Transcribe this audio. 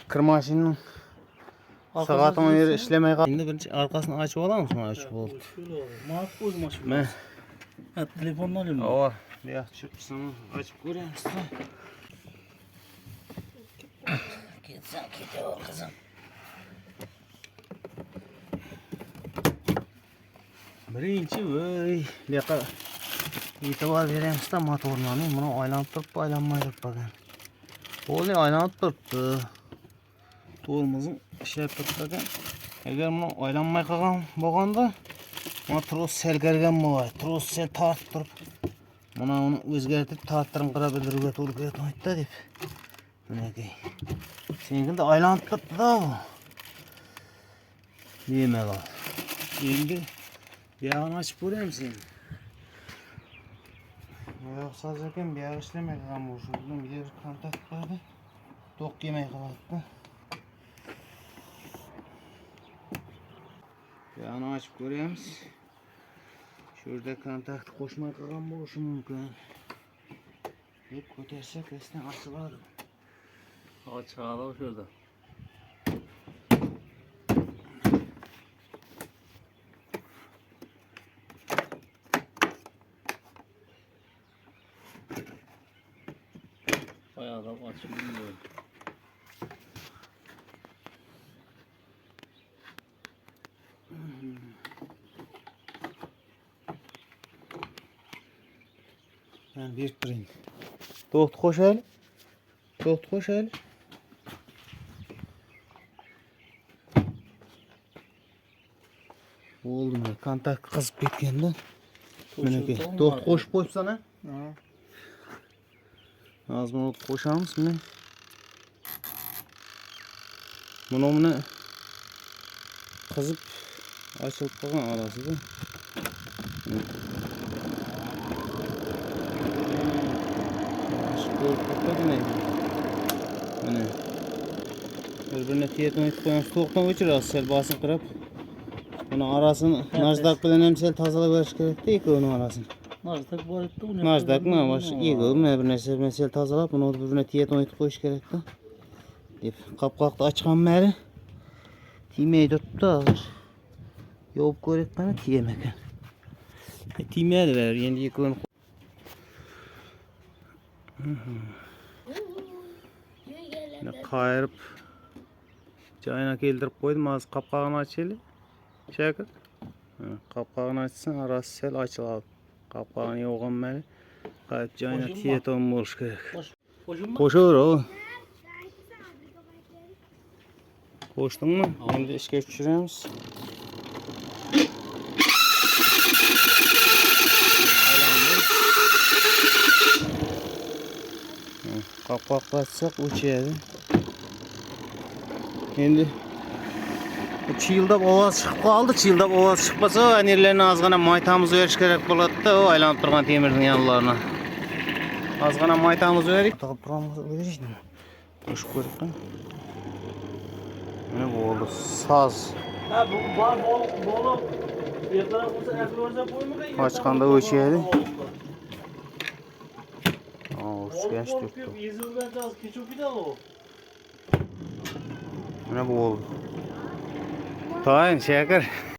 Kırmaşının saatına göre işlemeye kaldı. Şimdi birinci arkasını açıp alamaz mı? Açıp oldu. Şöyle olur. Mat koydum açıp. Ben. Ha telefonla alayım. Ova. Bir açıp açıp göreyim size. Gitsen gidiyor kızım. Birinci vay. Leka itibar vereyim size motoruna. Bunu aylanıp durup aylanmayıp bakın. Oluyor aylanıp duruptu. To'g'rimizin ishlab turibdi. Agar buni aylanmay qolgan bo'lganda, mana tros sel kirgan bo'ladi. Tros sel tortib turib, mana uni o'zgartirib torttirib bildiruvga to'g'ri kelmaydi deb. Bunaqay. Senikida aylanib turibdi-da bu. Bemalol. Endi buyog'ini ochib ko'raymi sen? Oyoq soz ekan, buyog'i ishlamay qolgan bu. Shundan bir yer kontakt qiladi. To'q yemay qolyapti. Yağını açıp görüyoruz. Şurada kontaktı koşmaya kalkan buluşum mümkün. Hep kötersek esne açılar. Açığa şurada. Bayağı da açılıyor. Ben bir durayım. To'xta qo'shaylik. To'xta qo'shaylik. Oldu mu? Kontakt qizib ketganda. Meniki to'xta qo'shib qo'yibsan ha? Ha. Hozir buni qo'shamiz buni. Buni qizib ochilib qolgan orasida. Mana bir-birini tiyetmay qo'yamiz. To'xtan o'chiramiz sel bosin qirib. Buni orasini najdak bilan ham sel tozalab berish kerak-da, ikkovining orasini. Najdak bor edi uni. Najdakmi? Boshqa ikkovi bir narsa bilan sel tozalab, buni bir-birini tiyetmay qo'yish kerak-da. Deb qopqoqni ochgan mari tiymay turibdi hozir. Yopib ko'rib qana tiyemagan. Tiymadi ver, endi ikkovini qayirib joyina keltirib qo'ydim. Hozir qopqog'ini ochaylik. Shakir. Qopqog'ini ochsang, orasi sel ochiladi. Qopqog'ini yo'g'onmay qaytib joyina tiyeton bo'lish kerak. Qo'shaver o. Qo'shdingmi? Endi ishga tushiramiz. Qopqoqni ochsak o'chadi. Endi chiyildab ovoz chiqib qoldi. Chiyildab ovoz chiqmasa, anirlarni ozgina maytamiz berish kerak bo'ladi-da, o aylanib turgan temirning yanlarini. Ozgina maytamiz berib, taqib turamiz, berishdi. Qo'shib ko'rib. Mana bo'ldi. Soz. Ha, bu bor bolup ertaroq bo'lsa akroza qo'ymagan. Ochganda o'chadi. O'chgan turibdi. Yezilgan toz kechib ketadi u. Mana bo'ldi. To'yin, Shakir.